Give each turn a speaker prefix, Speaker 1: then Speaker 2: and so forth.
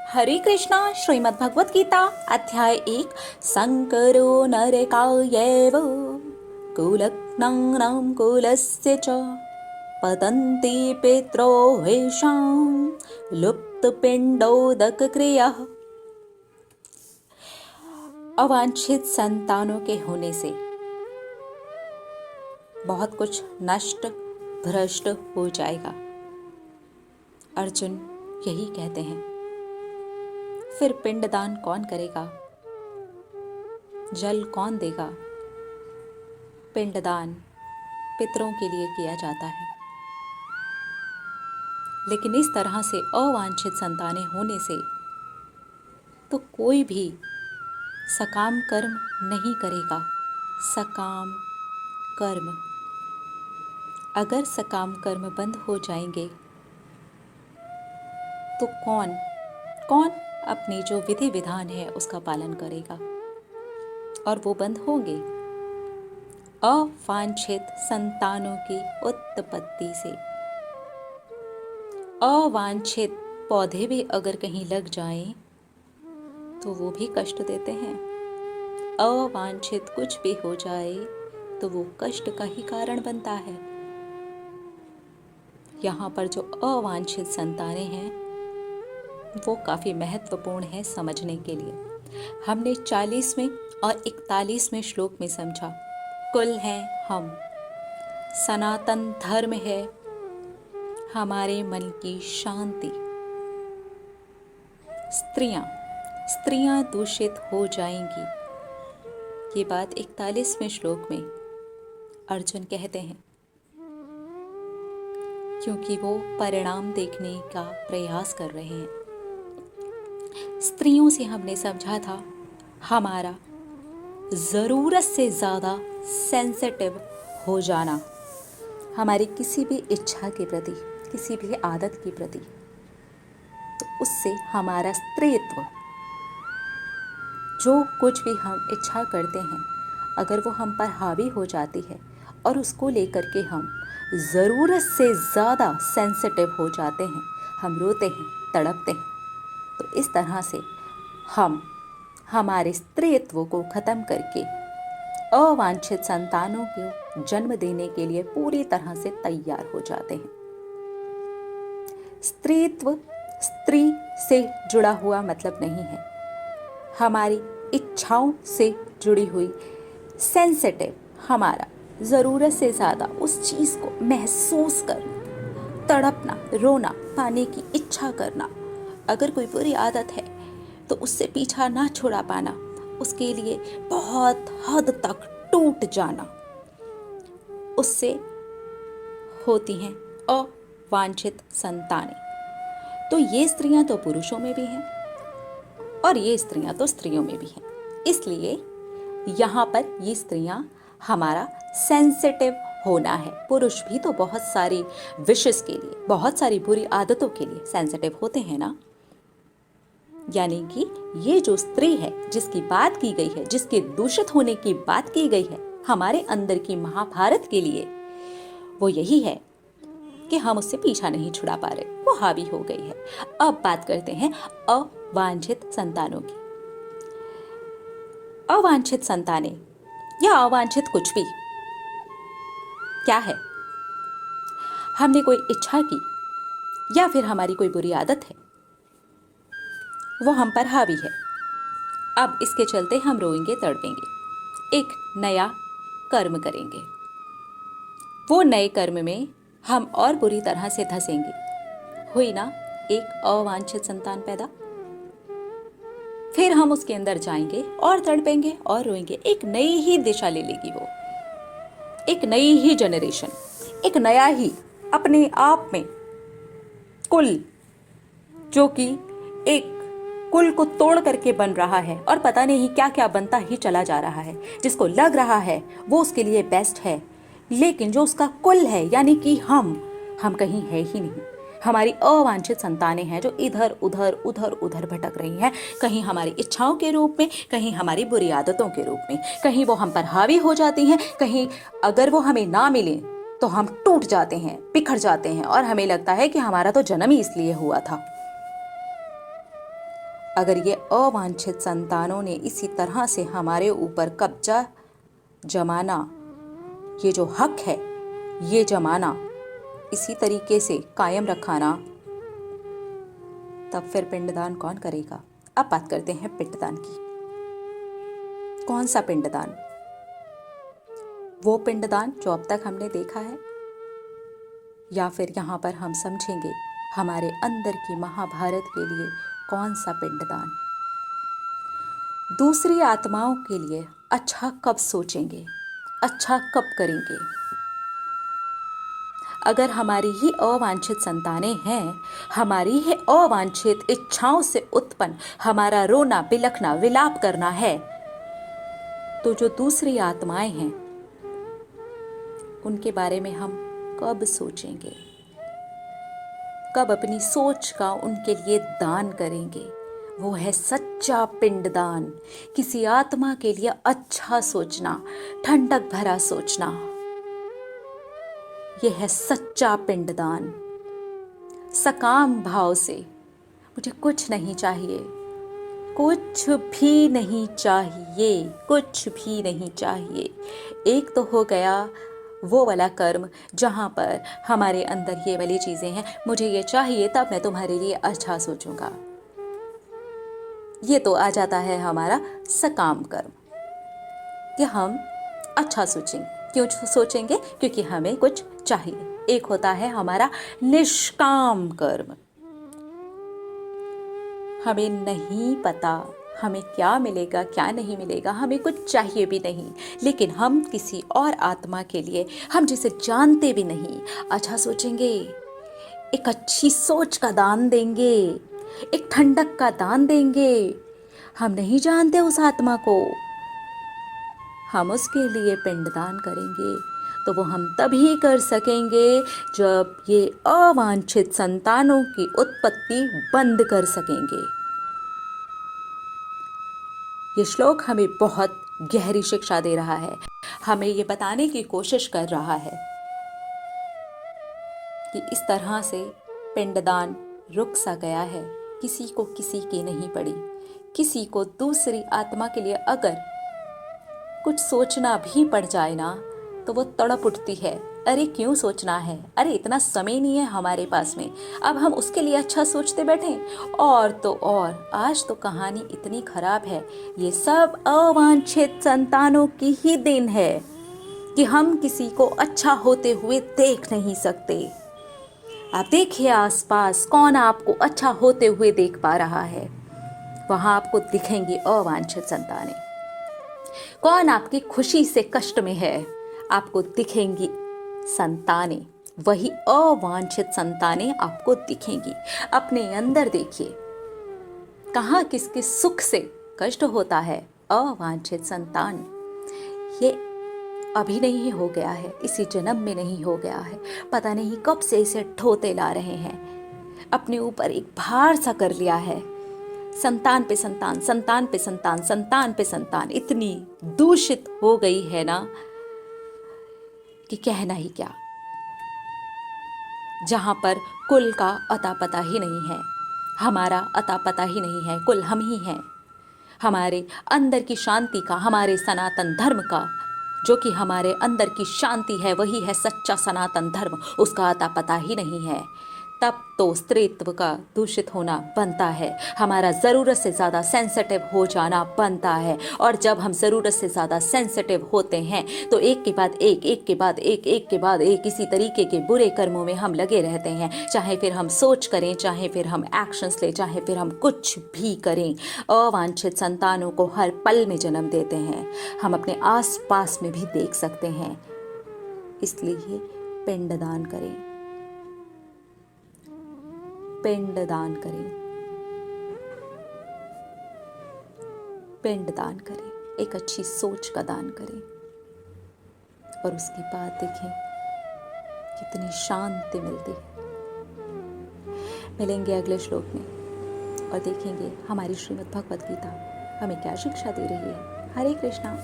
Speaker 1: हरे कृष्णा। श्रीमद् भगवत गीता अध्याय 1। शंकरो नरकायैव कुलघ्नानां कुलस्य च पतन्ति पितरो ह्वेषां लुप्तपिण्डोदकक्रियः। अवांछित संतानों के होने से बहुत कुछ नष्ट भ्रष्ट हो जाएगा। अर्जुन यही कहते हैं। फिर पिंडदान कौन करेगा? जल कौन देगा? पिंडदान पितरों के लिए किया जाता है। लेकिन इस तरह से अवांछित संतानें होने से तो कोई भी सकाम कर्म नहीं करेगा। सकाम कर्म, अगर सकाम कर्म बंद हो जाएंगे तो कौन अपनी जो विधि विधान है उसका पालन करेगा? और वो बंद होंगे अवांछित संतानों की उत्पत्ति से। अवांछित पौधे भी अगर कहीं लग जाएं तो वो भी कष्ट देते हैं। अवांछित कुछ भी हो जाए तो वो कष्ट का ही कारण बनता है। यहाँ पर जो अवांछित संतानें हैं वो काफी महत्वपूर्ण है समझने के लिए। हमने 40वें और 41वें श्लोक में समझा, कुल है हम, सनातन धर्म है हमारे मन की शांति। स्त्रियां दूषित हो जाएंगी, ये बात 41वें श्लोक में अर्जुन कहते हैं, क्योंकि वो परिणाम देखने का प्रयास कर रहे हैं। स्त्रियों से हमने समझा था हमारा जरूरत से ज्यादा सेंसिटिव हो जाना, हमारी किसी भी इच्छा के प्रति, किसी भी आदत के प्रति, तो उससे हमारा स्त्रीत्व, जो कुछ भी हम इच्छा करते हैं, अगर वो हम पर हावी हो जाती है और उसको लेकर के हम ज़रूरत से ज़्यादा सेंसिटिव हो जाते हैं, हम रोते हैं, तड़पते हैं, तो इस तरह से हम हमारे स्त्रीत्व को ख़त्म करके अवांछित संतानों को जन्म देने के लिए पूरी तरह से तैयार हो जाते हैं। स्त्रीत्व स्त्री से जुड़ा हुआ मतलब नहीं है, हमारी इच्छाओं से जुड़ी हुई सेंसिटिव, हमारा ज़रूरत से ज़्यादा उस चीज़ को महसूस करना, तड़पना, रोना, पाने की इच्छा करना। अगर कोई बुरी आदत है तो उससे पीछा ना छुड़ा पाना, उसके लिए बहुत हद तक टूट जाना, उससे होती हैं अवांछित संतानें। तो ये स्त्रियां तो पुरुषों में भी हैं और ये स्त्रियां तो स्त्रियों में भी हैं। इसलिए यहाँ पर ये स्त्रियां हमारा सेंसिटिव होना है। पुरुष भी तो बहुत सारी विशेष के लिए, बहुत सारी बुरी आदतों के लिए सेंसिटिव होते हैं ना। यानी कि ये जो स्त्री है जिसकी बात की गई है, जिसके दूषित होने की बात की गई है हमारे अंदर की महाभारत के लिए, वो यही है कि हम उससे पीछा नहीं छुड़ा पा रहे, वो हावी हो गई है। अब बात करते हैं अवांछित संतानों की। अवांछित संतानें या अवांछित कुछ भी क्या है? हमने कोई इच्छा की या फिर हमारी कोई बुरी आदत है, वो हम पर हावी है। अब इसके चलते हम रोएंगे, तड़पेंगे, एक नया कर्म करेंगे। वो नए कर्म में हम और बुरी तरह से धंसेंगे। हुई ना एक अवांछित संतान पैदा। फिर हम उसके अंदर जाएंगे और तड़पेंगे और रोएंगे। एक नई ही दिशा ले लेगी वो, एक नई ही जनरेशन, एक नया ही अपने आप में कुल, जो कि एक कुल को तोड़ करके बन रहा है और पता नहीं क्या क्या बनता ही चला जा रहा है। जिसको लग रहा है वो उसके लिए बेस्ट है, लेकिन जो उसका कुल है यानी कि हम कहीं है ही नहीं। हमारी अवांछित संतानें हैं जो इधर उधर उधर उधर भटक रही हैं, कहीं हमारी इच्छाओं के रूप में, कहीं हमारी बुरी आदतों के रूप में। कहीं वो हम पर हावी हो जाती हैं, कहीं अगर वो हमें ना मिले तो हम टूट जाते हैं, बिखर जाते हैं और हमें लगता है कि हमारा तो जन्म ही इसलिए हुआ था। अगर ये अवांछित संतानों ने इसी तरह से हमारे ऊपर कब्जा जमाना, ये जो हक है ये जमाना, इसी तरीके से कायम रखाना, तब फिर पिंडदान कौन करेगा? अब बात करते हैं पिंडदान की। कौन सा पिंडदान? वो पिंडदान जो अब तक हमने देखा है, या फिर यहाँ पर हम समझेंगे हमारे अंदर की महाभारत के लिए कौन सा पिंडदान? दूसरी आत्माओं के लिए अच्छा कब सोचेंगे, अच्छा कब करेंगे? अगर हमारी ही अवांछित संतानें हैं, हमारी ही अवांछित इच्छाओं से उत्पन्न हमारा रोना, बिलखना, विलाप करना है, तो जो दूसरी आत्माएं हैं उनके बारे में हम कब सोचेंगे, कब अपनी सोच का उनके लिए दान करेंगे? वो है सच्चा पिंडदान। किसी आत्मा के लिए अच्छा सोचना, ठंडक भरा सोचना, यह है सच्चा पिंडदान। सकाम भाव से, मुझे कुछ नहीं चाहिए, कुछ भी नहीं चाहिए, कुछ भी नहीं चाहिए। एक तो हो गया वो वाला कर्म जहाँ पर हमारे अंदर ये वाली चीज़ें हैं, मुझे ये चाहिए तब मैं तुम्हारे लिए अच्छा सोचूंगा। ये तो आ जाता है हमारा सकाम कर्म कि हम अच्छा सोचेंगे। क्यों सोचेंगे? क्योंकि हमें कुछ चाहिए। एक होता है हमारा निष्काम कर्म। हमें नहीं पता हमें क्या मिलेगा क्या नहीं मिलेगा, हमें कुछ चाहिए भी नहीं, लेकिन हम किसी और आत्मा के लिए, हम जिसे जानते भी नहीं, अच्छा सोचेंगे, एक अच्छी सोच का दान देंगे, एक ठंडक का दान देंगे। हम नहीं जानते उस आत्मा को, हम उसके लिए पिंडदान करेंगे, तो वो हम तभी कर सकेंगे जब ये अवांछित संतानों की उत्पत्ति बंद कर सकेंगे। ये श्लोक हमें बहुत गहरी शिक्षा दे रहा है, हमें ये बताने की कोशिश कर रहा है कि इस तरह से पिंडदान रुक सा गया है, किसी को किसी की नहीं पड़ी। किसी को दूसरी आत्मा के लिए अगर कुछ सोचना भी पड़ जाए ना, तो वो तड़प उठती है, अरे क्यों सोचना है, अरे इतना समय नहीं है हमारे पास में, अब हम उसके लिए अच्छा सोचते बैठें। और तो और आज तो कहानी इतनी खराब है, ये सब अवांछित संतानों की ही देन है कि हम किसी को अच्छा होते हुए देख नहीं सकते। आप देखिए आसपास, कौन आपको अच्छा होते हुए देख पा रहा है? वहां आपको दिखेंगी अवांछित संतानें। कौन आपकी खुशी से कष्ट में है? आपको दिखेंगी संतानें, वही अवांछित संतानें आपको दिखेंगी। अपने अंदर देखिए, कहाँ किसके सुख से कष्ट होता है? अवांछित संतान। ये अभी नहीं हो गया है, इसी जन्म में नहीं हो गया है, पता नहीं कब से इसे ढोते ला रहे हैं, अपने ऊपर एक भार सा कर लिया है। संतान पे संतान, संतान पे संतान, संतान पे संतान इतनी दूषित हो गई है ना कि कहना ही क्या। जहां पर कुल का अता पता ही नहीं है, हमारा अता पता ही नहीं है, कुल हम ही हैं। हमारे अंदर की शांति का, हमारे सनातन धर्म का, जो कि हमारे अंदर की शांति है, वही है सच्चा सनातन धर्म, उसका अता पता ही नहीं है। तब तो स्त्रीत्व का दूषित होना बनता है, हमारा ज़रूरत से ज़्यादा सेंसिटिव हो जाना बनता है। और जब हम ज़रूरत से ज़्यादा सेंसिटिव होते हैं तो एक के बाद एक, एक के बाद एक, एक के बाद एक इसी तरीके के बुरे कर्मों में हम लगे रहते हैं। चाहे फिर हम सोच करें, चाहे फिर हम एक्शंस लें, चाहे फिर हम कुछ भी करें, अवांछित संतानों को हर पल में जन्म देते हैं। हम अपने आस पास में भी देख सकते हैं। इसलिए पिंडदान करें, पिंडदान करें, पिंडदान करें, एक अच्छी सोच का दान करें, और उसके बाद देखें कितनी शांति मिलती है। मिलेंगे अगले श्लोक में और देखेंगे हमारी श्रीमद् भगवत गीता हमें क्या शिक्षा दे रही है। हरे कृष्णा।